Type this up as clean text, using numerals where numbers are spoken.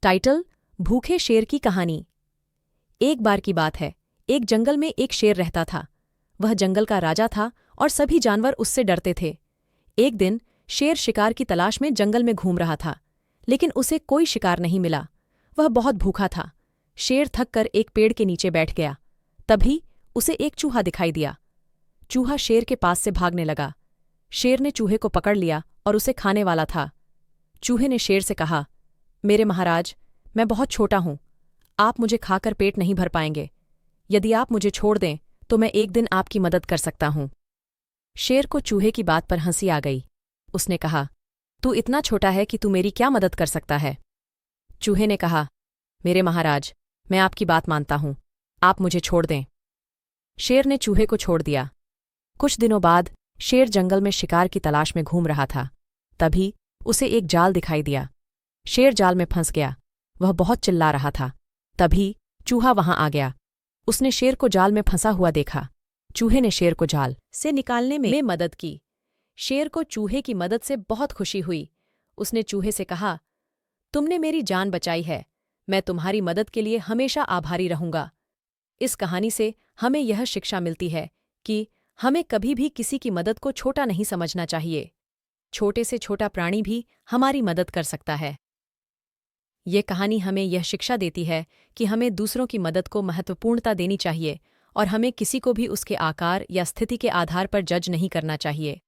Title: भूखे शेर की कहानी। एक बार की बात है, एक जंगल में एक शेर रहता था। वह जंगल का राजा था और सभी जानवर उससे डरते थे। एक दिन शेर शिकार की तलाश में जंगल में घूम रहा था, लेकिन उसे कोई शिकार नहीं मिला। वह बहुत भूखा था। शेर थक कर एक पेड़ के नीचे बैठ गया। तभी उसे एक चूहा दिखाई दिया। चूहा शेर के पास से भागने लगा। शेर ने चूहे को पकड़ लिया और उसे खाने वाला था। चूहे ने शेर से कहा, मेरे महाराज, मैं बहुत छोटा हूं, आप मुझे खाकर पेट नहीं भर पाएंगे। यदि आप मुझे छोड़ दें तो मैं एक दिन आपकी मदद कर सकता हूं। शेर को चूहे की बात पर हंसी आ गई। उसने कहा, तू इतना छोटा है कि तू मेरी क्या मदद कर सकता है? चूहे ने कहा, मेरे महाराज, मैं आपकी बात मानता हूं, आप मुझे छोड़ दें। शेर ने चूहे को छोड़ दिया। कुछ दिनों बाद शेर जंगल में शिकार की तलाश में घूम रहा था। तभी उसे एक जाल दिखाई दिया। शेर जाल में फंस गया। वह बहुत चिल्ला रहा था। तभी चूहा वहां आ गया। उसने शेर को जाल में फंसा हुआ देखा। चूहे ने शेर को जाल से निकालने में मदद की। शेर को चूहे की मदद से बहुत खुशी हुई। उसने चूहे से कहा, तुमने मेरी जान बचाई है, मैं तुम्हारी मदद के लिए हमेशा आभारी रहूंगा। इस कहानी से हमें यह शिक्षा मिलती है कि हमें कभी भी किसी की मदद को छोटा नहीं समझना चाहिए। छोटे से छोटा प्राणी भी हमारी मदद कर सकता है। ये कहानी हमें यह शिक्षा देती है कि हमें दूसरों की मदद को महत्वपूर्णता देनी चाहिए और हमें किसी को भी उसके आकार या स्थिति के आधार पर जज नहीं करना चाहिए।